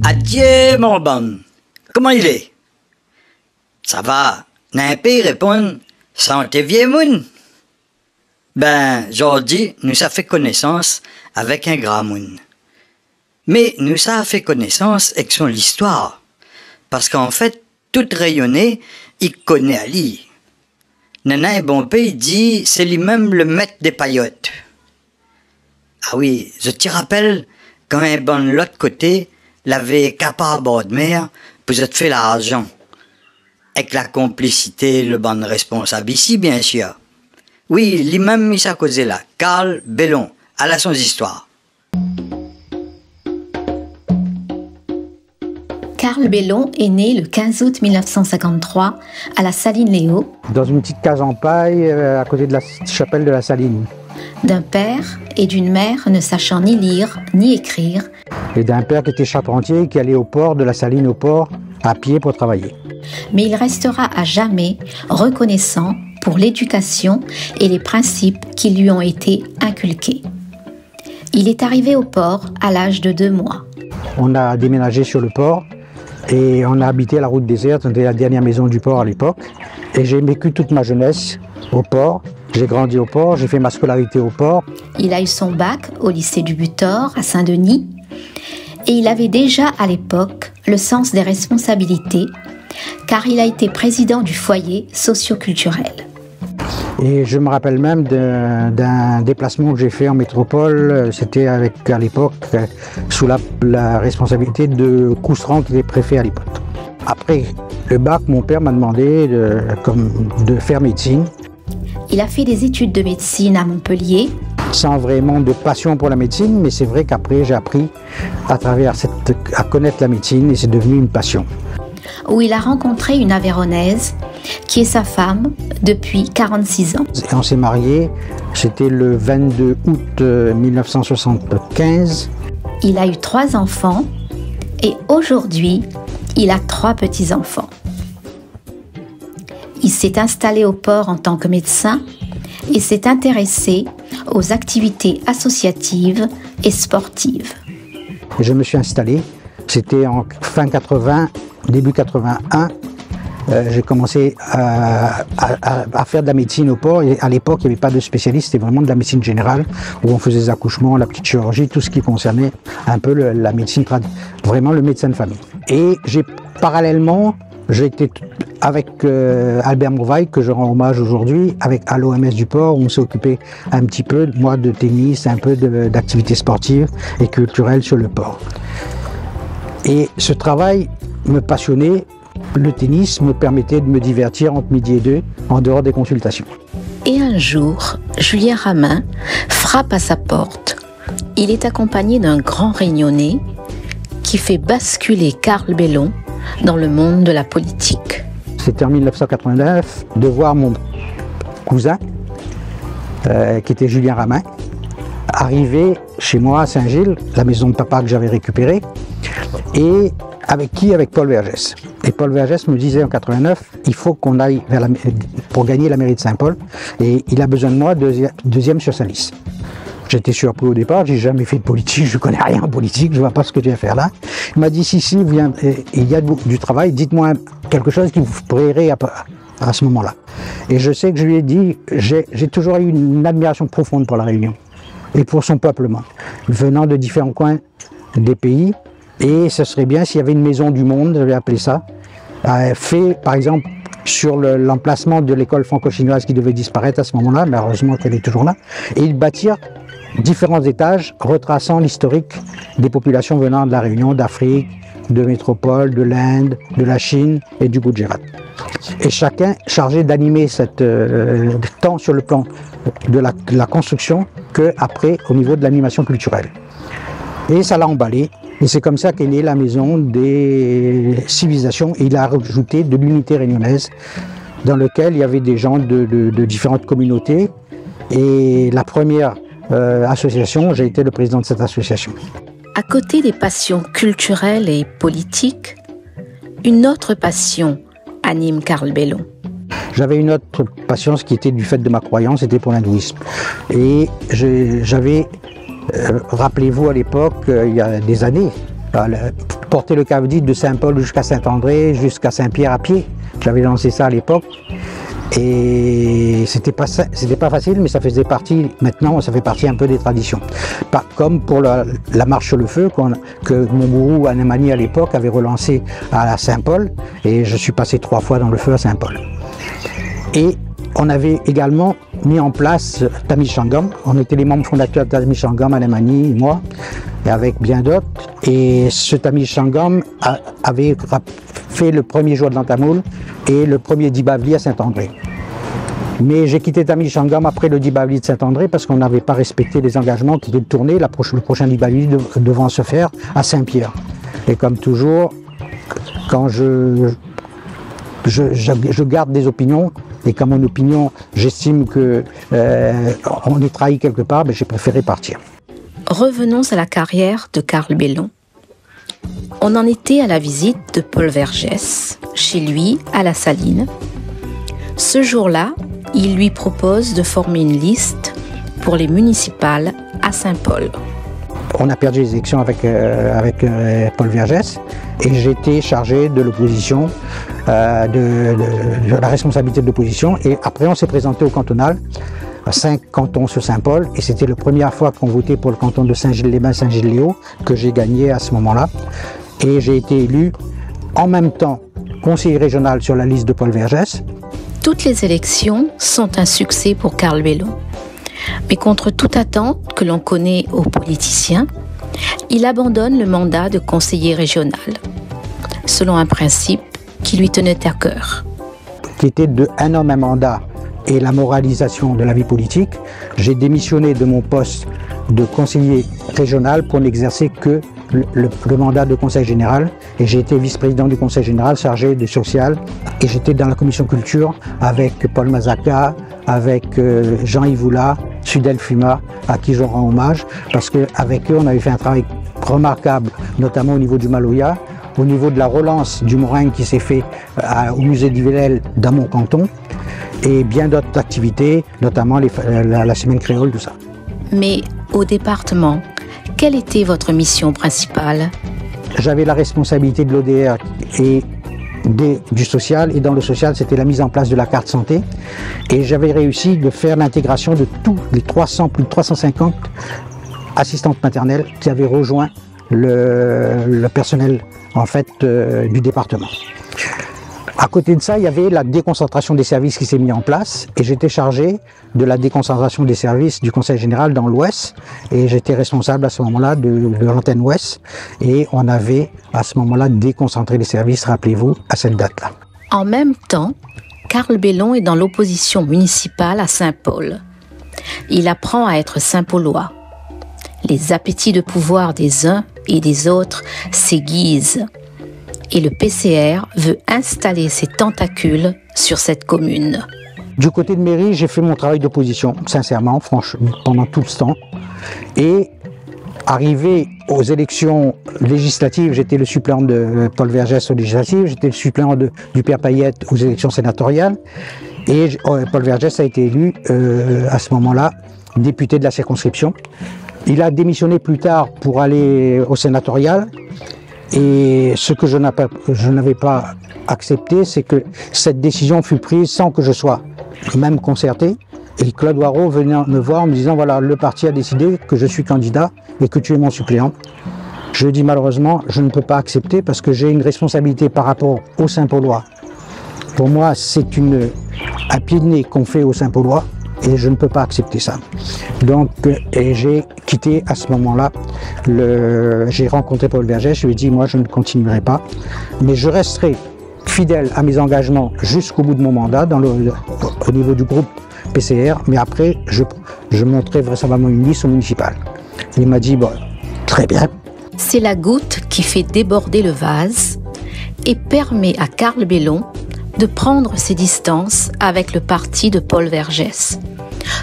Adieu, mon bon. Comment il est? Ça va. N'a pas répondre. Santé vieux moun. Ben, aujourd'hui, nous avons fait connaissance avec un grand moun. Mais nous avons fait connaissance avec son histoire. Parce qu'en fait, tout rayonné, il connaît à lire. Nana et bon pays dit, c'est lui-même le maître des paillotes. Ah oui, je te rappelle, quand un bon de l'autre côté, l'avait capable à bord de mer, pour se fait l'argent. Avec la complicité, le bon responsable ici, bien sûr. Oui, lui-même, il s'est causé là. Carl Bellon, à la son histoire. Carl Bellon est né le 15 août 1953 à la Saline-Léo. Dans une petite case en paille à côté de la chapelle de la Saline. D'un père et d'une mère ne sachant ni lire ni écrire. Et d'un père qui était charpentier qui allait au port, de la Saline au port, à pied pour travailler. Mais il restera à jamais reconnaissant pour l'éducation et les principes qui lui ont été inculqués. Il est arrivé au port à l'âge de 2 mois. On a déménagé sur le port et on a habité à la route déserte. C'était la dernière maison du port à l'époque. Et j'ai vécu toute ma jeunesse au port. J'ai grandi au port, j'ai fait ma scolarité au port. Il a eu son bac au lycée du Butor à Saint-Denis. Et il avait déjà à l'époque le sens des responsabilités, car il a été président du foyer socio-culturel. Et je me rappelle même d'un déplacement que j'ai fait en métropole. C'était à l'époque sous la responsabilité de Couserand, qui était préfet à l'époque. Après le bac, mon père m'a demandé de faire médecine. Il a fait des études de médecine à Montpellier. Sans vraiment de passion pour la médecine, mais c'est vrai qu'après j'ai appris à connaître la médecine et c'est devenu une passion. Où il a rencontré une Aveyronnaise qui est sa femme depuis 46 ans. Et on s'est mariés, c'était le 22 août 1975. Il a eu 3 enfants et aujourd'hui, il a 3 petits-enfants. Il s'est installé au port en tant que médecin et s'est intéressé aux activités associatives et sportives. Je me suis installé, c'était en fin 80, début 81. J'ai commencé à faire de la médecine au port. Et à l'époque, il n'y avait pas de spécialiste, c'était vraiment de la médecine générale, où on faisait des accouchements, la petite chirurgie, tout ce qui concernait un peu la médecine, vraiment le médecin de famille. Et parallèlement, j'ai été avec Albert Mourvaille, que je rends hommage aujourd'hui, à l'OMS du port, où on s'est occupé un petit peu, moi, de tennis, un peu d'activités sportives et culturelles sur le port. Et ce travail me passionnait. Le tennis me permettait de me divertir entre midi et 2, en dehors des consultations. Et un jour, Julien Ramin frappe à sa porte. Il est accompagné d'un grand réunionnais qui fait basculer Carl Bellon dans le monde de la politique. C'était en 1989 de voir mon cousin, qui était Julien Ramin, arriver chez moi à Saint-Gilles, la maison de papa que j'avais récupérée, et avec Paul Vergès. Et Paul Vergès me disait en 89, il faut qu'on aille pour gagner la mairie de Saint-Paul, et il a besoin de moi deuxième sur sa liste. J'étais surpris au départ, j'ai jamais fait de politique, je connais rien en politique, je vois pas ce que tu vas faire là. Il m'a dit, si, il y a du travail, dites-moi quelque chose qui vous plairait à ce moment-là. Et je sais que je lui ai dit, j'ai toujours eu une admiration profonde pour la Réunion et pour son peuplement, venant de différents coins des pays. Et ce serait bien s'il y avait une maison du monde, j'avais appelé ça, fait par exemple sur l'emplacement de l'école franco-chinoise qui devait disparaître à ce moment-là, mais heureusement qu'elle est toujours là, et de bâtir différents étages retraçant l'historique des populations venant de la Réunion, d'Afrique, de métropole, de l'Inde, de la Chine et du Gujarat. Et chacun chargé d'animer tant sur le plan de la construction qu'après au niveau de l'animation culturelle. Et ça l'a emballé. Et c'est comme ça qu'est née la maison des civilisations. Et il a rajouté de l'unité réunionnaise dans lequel il y avait des gens de différentes communautés. Et la première association, j'ai été le président de cette association. À côté des passions culturelles et politiques, une autre passion anime Carl Bellon. J'avais une autre passion qui était du fait de ma croyance, c'était pour l'hindouisme. Et j'avais, rappelez-vous à l'époque, il y a des années, porter le Cavdite de Saint-Paul jusqu'à Saint-André, jusqu'à Saint-Pierre à pied. J'avais lancé ça à l'époque. Et c'était pas facile, mais ça faisait partie, maintenant ça fait partie un peu des traditions. Pas comme pour la marche sur le feu que mon gourou Anamani à l'époque avait relancé à Saint-Paul, et je suis passé 3 fois dans le feu à Saint-Paul. Et on avait également mis en place Tamiz Sangam. On était les membres fondateurs de Tamiz Sangam, Anamani, moi, et avec bien d'autres. Et ce Tamiz Sangam avait fait le premier jour de l'Antamoul et le premier Dibavli à Saint-André. Mais j'ai quitté Tamiz Sangam après le Dibavli de Saint-André parce qu'on n'avait pas respecté les engagements qui étaient de tourner. Le prochain Dibavli devant se faire à Saint-Pierre. Et comme toujours, quand je garde des opinions, et quand mon opinion, j'estime qu'on est trahi quelque part, j'ai préféré partir. Revenons à la carrière de Carl Bellon. On en était à la visite de Paul Vergès, chez lui, à la Saline. Ce jour-là, il lui propose de former une liste pour les municipales à Saint-Paul. On a perdu les élections avec Paul Vergès et j'étais chargé de l'opposition, de la responsabilité de l'opposition. Et après, on s'est présenté au cantonal, 5 cantons sur Saint-Paul, et c'était la première fois qu'on votait pour le canton de Saint-Gilles-les-Bains, Saint-Gilles-Léo, que j'ai gagné à ce moment-là. Et j'ai été élu en même temps conseiller régional sur la liste de Paul Vergès. Toutes les élections sont un succès pour Carl Bellon. Mais contre toute attente que l'on connaît aux politiciens, il abandonne le mandat de conseiller régional, selon un principe qui lui tenait à cœur. Qui était de un homme, un mandat et la moralisation de la vie politique, j'ai démissionné de mon poste de conseiller régional pour n'exercer que le mandat de conseil général, et j'ai été vice-président du conseil général chargé du social, et j'étais dans la commission culture avec Paul Mazaka, avec Jean-Yves Oula, Sudel Fuma, à qui je rends hommage, parce qu'avec eux on avait fait un travail remarquable, notamment au niveau du Maloya, au niveau de la relance du meringue qui s'est fait au musée d'Yvelines dans mon canton, et bien d'autres activités, notamment la semaine créole, tout ça. Mais au département, quelle était votre mission principale? J'avais la responsabilité de l'ODR et du social, et dans le social c'était la mise en place de la carte santé, et j'avais réussi de faire l'intégration de tous les 300, plus de 350 assistantes maternelles qui avaient rejoint le personnel en fait du département. À côté de ça, il y avait la déconcentration des services qui s'est mise en place, et j'étais chargé de la déconcentration des services du Conseil général dans l'Ouest, et j'étais responsable à ce moment-là de l'antenne Ouest, et on avait à ce moment-là déconcentré les services, rappelez-vous, à cette date-là. En même temps, Carl Bellon est dans l'opposition municipale à Saint-Paul. Il apprend à être Saint-Paulois. Les appétits de pouvoir des uns et des autres s'aiguisent. Et le PCR veut installer ses tentacules sur cette commune. Du côté de mairie, j'ai fait mon travail d'opposition, sincèrement, franchement, pendant tout ce temps. Et arrivé aux élections législatives, j'étais le suppléant de Paul Vergès aux législatives, j'étais le suppléant du Père Payette aux élections sénatoriales. Et Paul Vergès a été élu à ce moment-là député de la circonscription. Il a démissionné plus tard pour aller au sénatorial. Et ce que je n'avais pas accepté, c'est que cette décision fut prise sans que je sois même concerté. Et Claude Waro venait me voir en me disant, voilà, le parti a décidé que je suis candidat et que tu es mon suppléant. Je dis malheureusement, je ne peux pas accepter parce que j'ai une responsabilité par rapport aux Saint-Paulois. Pour moi, c'est un pied de nez qu'on fait aux Saint-Paulois. Et je ne peux pas accepter ça. Donc, j'ai quitté à ce moment-là, j'ai rencontré Paul Vergès, je lui ai dit, moi je ne continuerai pas, mais je resterai fidèle à mes engagements jusqu'au bout de mon mandat, au niveau du groupe PCR, mais après, je monterai vraisemblablement une liste au municipal. Il m'a dit, bon, très bien. C'est la goutte qui fait déborder le vase et permet à Carl Bellon de prendre ses distances avec le parti de Paul Vergès,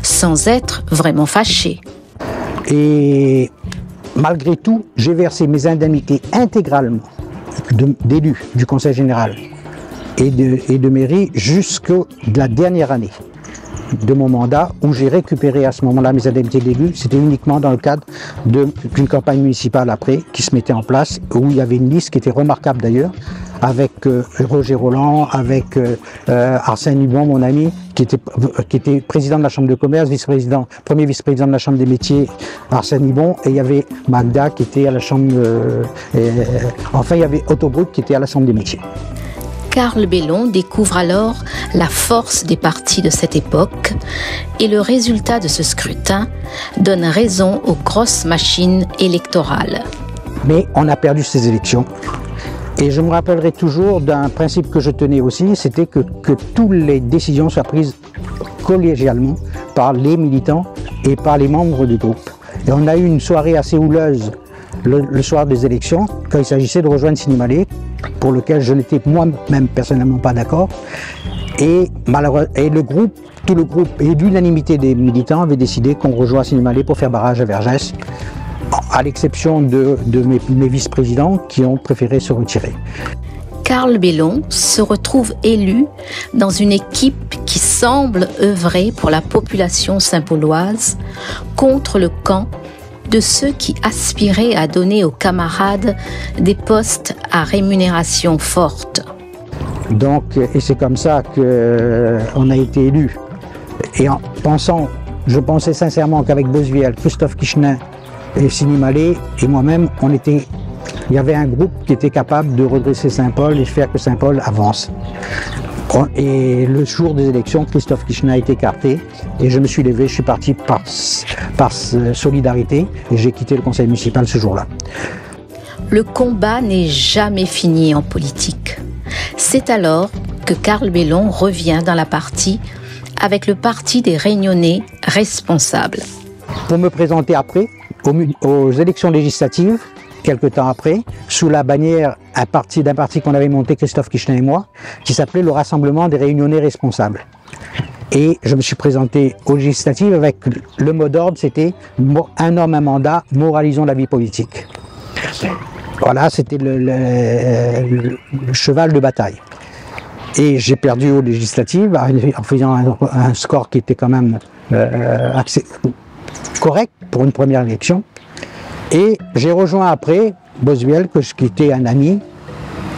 sans être vraiment fâché. Et malgré tout, j'ai versé mes indemnités intégralement d'élu du Conseil général et de mairie jusqu'à la dernière année de mon mandat, où j'ai récupéré à ce moment-là mes indemnités d'élu. C'était uniquement dans le cadre d'une campagne municipale après qui se mettait en place, où il y avait une liste qui était remarquable d'ailleurs, avec Roger Roland, avec Arsène Lubon, mon ami, qui était président de la Chambre de commerce, premier vice-président de la Chambre des métiers, Arsène Lubon, et il y avait Magda qui était à la Chambre... enfin, il y avait Otto Bruck qui était à la Chambre des métiers. Carl Bellon découvre alors la force des partis de cette époque et le résultat de ce scrutin donne raison aux grosses machines électorales. Mais on a perdu ces élections. Et je me rappellerai toujours d'un principe que je tenais aussi, c'était que toutes les décisions soient prises collégialement par les militants et par les membres du groupe. Et on a eu une soirée assez houleuse le soir des élections, quand il s'agissait de rejoindre Sinimalé, pour lequel je n'étais moi-même personnellement pas d'accord. Et le groupe, tout le groupe et l'unanimité des militants avaient décidé qu'on rejoint Sinimalé pour faire barrage à Vergès, à l'exception de mes vice-présidents qui ont préféré se retirer. Carl Bellon se retrouve élu dans une équipe qui semble œuvrer pour la population saint-pauloise contre le camp de ceux qui aspiraient à donner aux camarades des postes à rémunération forte. Donc, et c'est comme ça qu'on a été élu. Et je pensais sincèrement qu'avec Bosviel, Christophe Kichenin et Sinimalé et moi-même, il y avait un groupe qui était capable de redresser Saint-Paul et faire que Saint-Paul avance. Et le jour des élections, Christophe Kichenin a été écarté et je me suis levé, je suis parti par solidarité et j'ai quitté le conseil municipal ce jour-là. Le combat n'est jamais fini en politique. C'est alors que Carl Bellon revient dans la partie avec le parti des Réunionnais responsables. Pour me présenter après, aux élections législatives, quelques temps après, sous la bannière d'un parti qu'on avait monté, Christophe Kichenin et moi, qui s'appelait le Rassemblement des Réunionnais Responsables. Et je me suis présenté aux législatives avec le mot d'ordre, c'était « Un homme, un mandat, moralisons la vie politique ». Voilà, c'était le cheval de bataille. Et j'ai perdu aux législatives en faisant un score qui était quand même correct pour une première élection. Et j'ai rejoint après Bosviel, qui était un ami,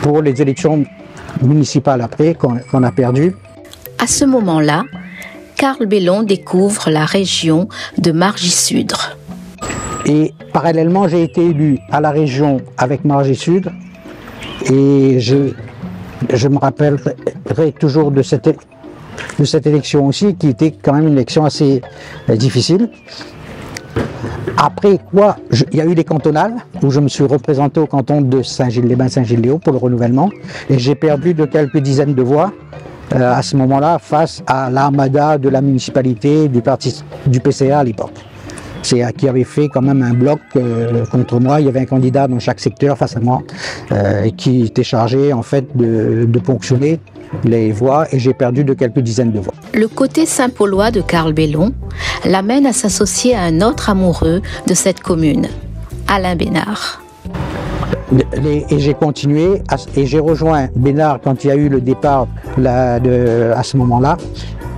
pour les élections municipales après, qu'on a perdues. À ce moment-là, Carl Bellon découvre la région de Margis-Sudre. Et parallèlement, j'ai été élu à la région avec Margis-Sudre. Et je me rappellerai toujours de cette élection aussi, qui était quand même une élection assez difficile. Après quoi, il y a eu les cantonales, où je me suis représenté au canton de Saint-Gilles-les-Bains, Saint-Gilles-les-Hauts pour le renouvellement, et j'ai perdu de quelques dizaines de voix à ce moment-là face à l'armada de la municipalité, du PCA à l'époque. C'est qui avait fait quand même un bloc contre moi. Il y avait un candidat dans chaque secteur face à moi qui était chargé en fait de ponctionner les voix, et j'ai perdu de quelques dizaines de voix. Le côté saint-paulois de Carl Bellon l'amène à s'associer à un autre amoureux de cette commune, Alain Bénard. Et j'ai continué, et j'ai rejoint Bénard quand il y a eu le départ à ce moment-là,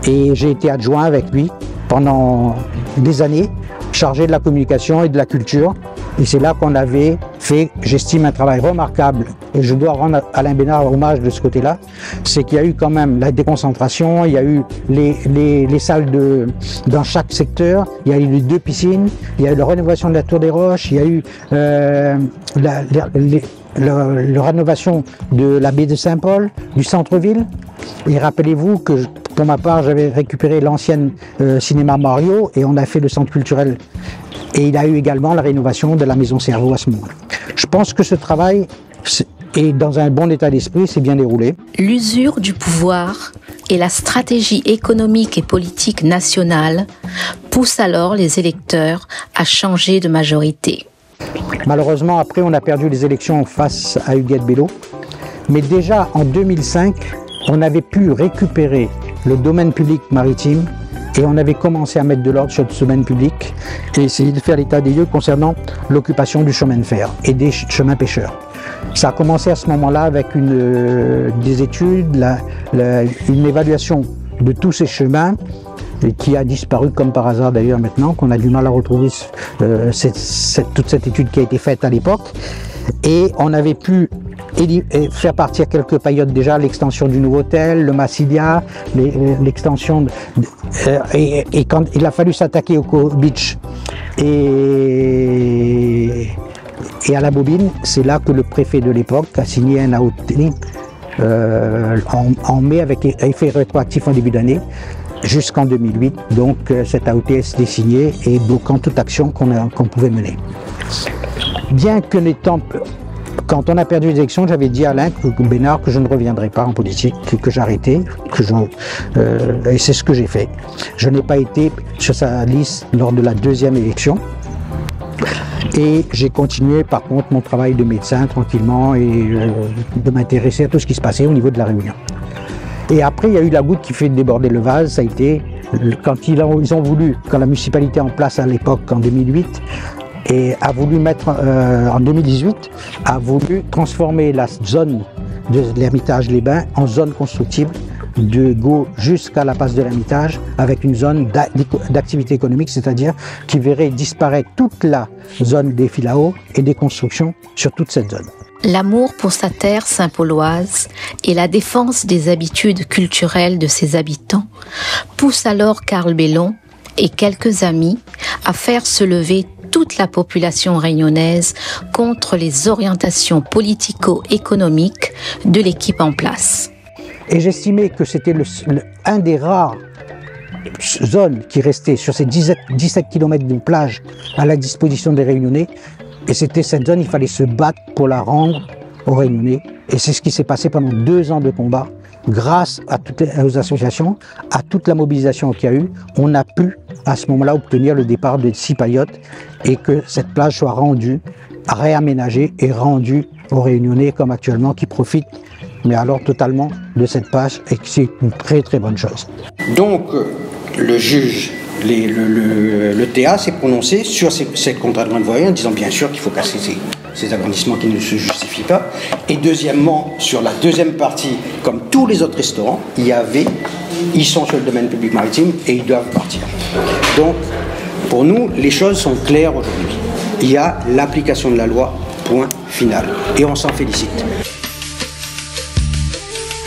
et j'ai été adjoint avec lui pendant des années, chargé de la communication et de la culture. Et c'est là qu'on avait fait, j'estime, un travail remarquable, et je dois rendre à Alain Bénard hommage de ce côté-là. C'est qu'il y a eu quand même la déconcentration, il y a eu les salles dans chaque secteur, il y a eu les 2 piscines, il y a eu la rénovation de la Tour des Roches, il y a eu la rénovation de la baie de Saint-Paul, du centre-ville. Et rappelez-vous que pour ma part, j'avais récupéré l'ancienne cinéma Mario et on a fait le centre culturel. Et il y a eu également la rénovation de la maison Cerveau à ce moment-là. Je pense que ce travail est dans un bon état d'esprit, s'est bien déroulé. L'usure du pouvoir et la stratégie économique et politique nationale poussent alors les électeurs à changer de majorité. Malheureusement, après, on a perdu les élections face à Huguette Bello. Mais déjà en 2005, on avait pu récupérer le domaine public maritime Et on avait commencé à mettre de l'ordre sur le domaine public et essayer de faire l'état des lieux concernant l'occupation du chemin de fer et des chemins pêcheurs. Ça a commencé à ce moment-là avec des études, une évaluation de tous ces chemins qui a disparu comme par hasard d'ailleurs maintenant, qu'on a du mal à retrouver toute cette étude qui a été faite à l'époque. Et on avait pu faire partir quelques paillotes déjà, l'extension du nouveau hôtel, le Massilia, l'extension et quand il a fallu s'attaquer au Co Beach et à la Bobine, c'est là que le préfet de l'époque a signé un AOT en mai avec effet rétroactif en début d'année jusqu'en 2008. Donc cet AOT est signé et bloquant toute action qu'on pouvait mener. Bien que quand on a perdu les élections, j'avais dit à Alain Bénard que je ne reviendrai pas en politique, que j'arrêtais, et c'est ce que j'ai fait. Je n'ai pas été sur sa liste lors de la deuxième élection. Et j'ai continué par contre mon travail de médecin tranquillement et de m'intéresser à tout ce qui se passait au niveau de la Réunion. Et après, il y a eu la goutte qui fait déborder le vase, ça a été quand ils ont voulu, quand la municipalité en place à l'époque, en 2008, et a voulu mettre, en 2018, a voulu transformer la zone de l'Hermitage-les-Bains en zone constructible de Gau jusqu'à la passe de l'Hermitage avec une zone d'activité économique, c'est-à-dire qui verrait disparaître toute la zone des filaos et des constructions sur toute cette zone. L'amour pour sa terre saint-pauloise et la défense des habitudes culturelles de ses habitants poussent alors Karl Bellon et quelques amis à faire se lever toute la population réunionnaise contre les orientations politico-économiques de l'équipe en place. Et j'estimais que c'était un des rares zones qui restaient sur ces 17 km de plage à la disposition des Réunionnais. Et c'était cette zone, il fallait se battre pour la rendre aux Réunionnais. Et c'est ce qui s'est passé pendant 2 ans de combat. Grâce aux associations, à toute la mobilisation qu'il y a eu, on a pu à ce moment-là obtenir le départ de 6 paillotes et que cette plage soit rendue, réaménagée et rendue aux Réunionnais comme actuellement qui profitent, mais alors totalement de cette plage et que c'est une très très bonne chose. Donc le juge, le TA s'est prononcé sur ces contrats de grande voirie en disant bien sûr qu'il faut casser ces agrandissements qui ne se justifient pas. Et deuxièmement, sur la deuxième partie, comme tous les autres restaurants, ils sont sur le domaine public maritime et ils doivent partir. Donc, pour nous, les choses sont claires aujourd'hui. Il y a l'application de la loi, point final. Et on s'en félicite.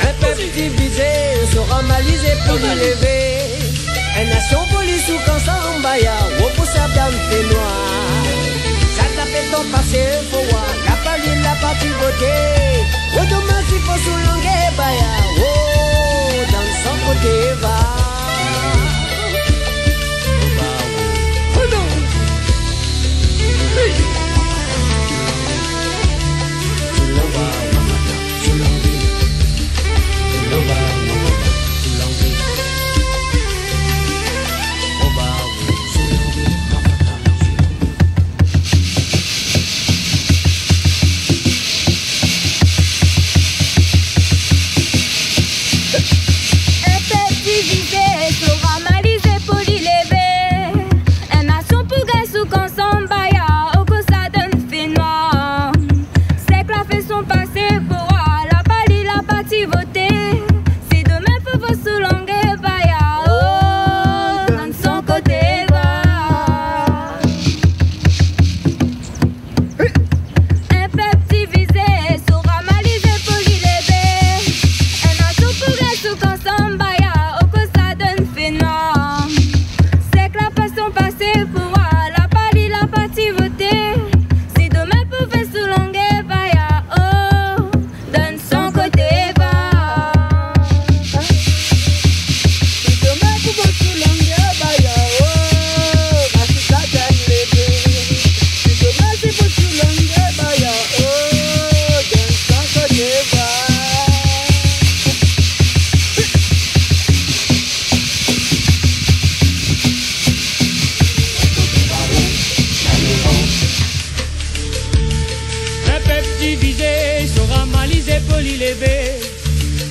Un peuple divisé sera malisé pour l'élever. Une nation police ou quand ça en baya, ou pour ça bien fait noir. Ça t'appelle ton passé, faut voir. La palue, la partie votée. Ou demain, s'il faut sous l'anglais, baya. Oh, dans son côté, va.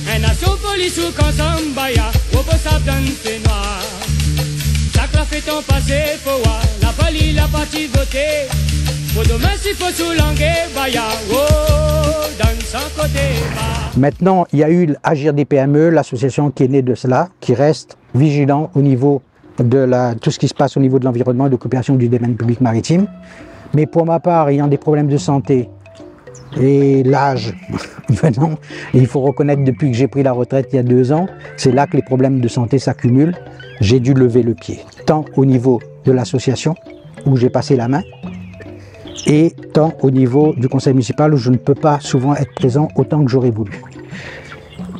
Un nation police ou quand Zambaya, au beau sable d'un fait noir. la fête en passé, faut voir la pali, la partie votée. Faut demain s'il faut soulanguer, baya, oh, dans son côté. Maintenant, il y a eu l'Agir des PME, l'association qui est née de cela, qui reste vigilant au niveau de tout ce qui se passe au niveau de l'environnement et de l'occupation du domaine public maritime. Mais pour ma part, ayant des problèmes de santé et l'âge venant, il faut reconnaître depuis que j'ai pris la retraite il y a 2 ans, c'est là que les problèmes de santé s'accumulent. J'ai dû lever le pied, tant au niveau de l'association où j'ai passé la main, et tant au niveau du conseil municipal où je ne peux pas souvent être présent autant que j'aurais voulu.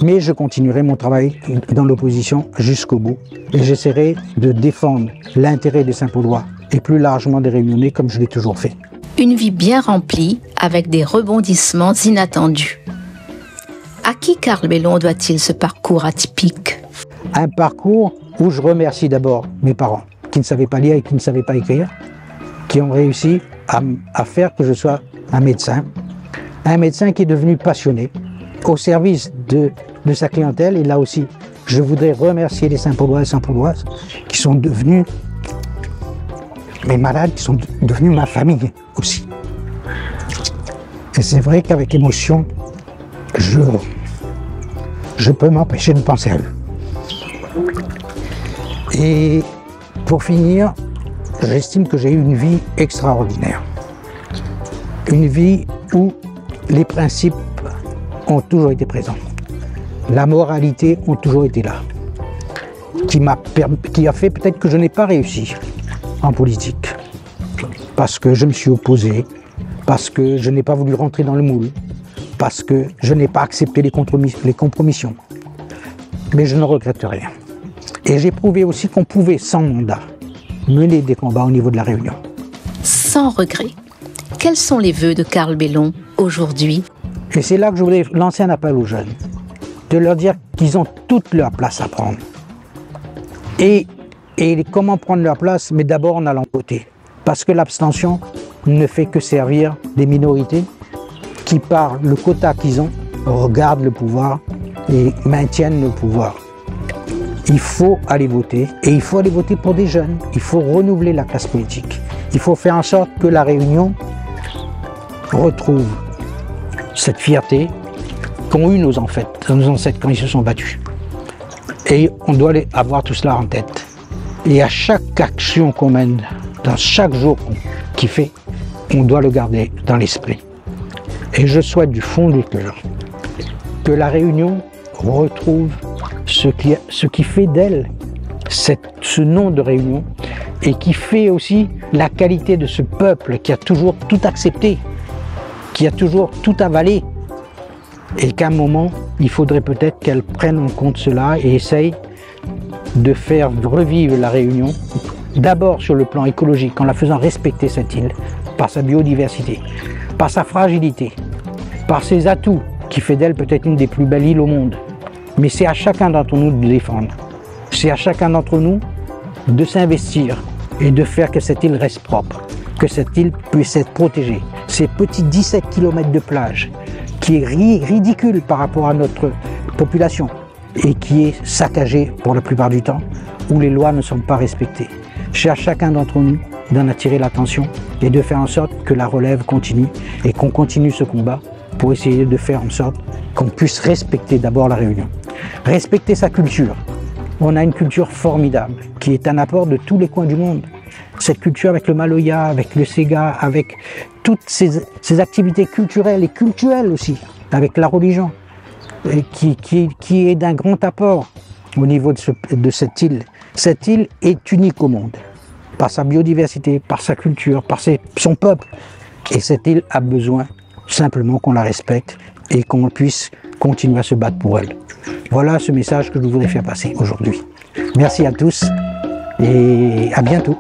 Mais je continuerai mon travail dans l'opposition jusqu'au bout et j'essaierai de défendre l'intérêt des Saint-Paulois et plus largement des Réunionnais comme je l'ai toujours fait. Une vie bien remplie avec des rebondissements inattendus. À qui Carl Bellon doit-il ce parcours atypique? Un parcours où je remercie d'abord mes parents qui ne savaient pas lire et qui ne savaient pas écrire, qui ont réussi à faire que je sois un médecin qui est devenu passionné, au service de sa clientèle. Et là aussi, je voudrais remercier les Saint-Paulois et Saint-Pauloises qui sont devenus mes malades, qui sont devenus ma famille aussi. Et c'est vrai qu'avec émotion, je peux m'empêcher de penser à eux. Et pour finir, j'estime que j'ai eu une vie extraordinaire. Une vie où les principes ont toujours été présents. La moralité ont toujours été là. Qui a fait peut-être que je n'ai pas réussi en politique. Parce que je me suis opposé, parce que je n'ai pas voulu rentrer dans le moule, parce que je n'ai pas accepté les compromissions. Mais je ne regrette rien. Et j'ai prouvé aussi qu'on pouvait, sans mandat, mener des combats au niveau de la Réunion. Sans regret. Quels sont les vœux de Carl Bellon aujourd'hui? Et c'est là que je voulais lancer un appel aux jeunes, de leur dire qu'ils ont toute leur place à prendre. Et comment prendre leur place? Mais d'abord en allant voter. Parce que l'abstention ne fait que servir des minorités qui, par le quota qu'ils ont, regardent le pouvoir et maintiennent le pouvoir. Il faut aller voter, et il faut aller voter pour des jeunes. Il faut renouveler la classe politique. Il faut faire en sorte que la Réunion retrouve cette fierté qu'ont eu nos ancêtres quand ils se sont battus. Et on doit avoir tout cela en tête. Et à chaque action qu'on mène, dans chaque jour qu'il fait, on doit le garder dans l'esprit. Et je souhaite du fond du cœur que la Réunion retrouve ce qui fait d'elle ce nom de Réunion et qui fait aussi la qualité de ce peuple qui a toujours tout accepté, qui a toujours tout avalé, et qu'à un moment, il faudrait peut-être qu'elle prenne en compte cela et essaye de faire revivre la Réunion, d'abord sur le plan écologique, en la faisant respecter cette île, par sa biodiversité, par sa fragilité, par ses atouts, qui fait d'elle peut-être une des plus belles îles au monde. Mais c'est à chacun d'entre nous de défendre. C'est à chacun d'entre nous de s'investir et de faire que cette île reste propre, que cette île puisse être protégée. Ces petits 17 km de plage, qui est ridicule par rapport à notre population et qui est saccagée pour la plupart du temps, où les lois ne sont pas respectées. C'est à chacun d'entre nous d'en attirer l'attention et de faire en sorte que la relève continue et qu'on continue ce combat pour essayer de faire en sorte qu'on puisse respecter d'abord la Réunion. Respecter sa culture. On a une culture formidable qui est un apport de tous les coins du monde. Cette culture avec le Maloya, avec le Sega, avec toutes ces activités culturelles et cultuelles aussi, avec la religion, et qui est d'un grand apport au niveau de cette île. Cette île est unique au monde, par sa biodiversité, par sa culture, par son peuple. Et cette île a besoin simplement qu'on la respecte et qu'on puisse continuer à se battre pour elle. Voilà ce message que je voudrais faire passer aujourd'hui. Merci à tous et à bientôt.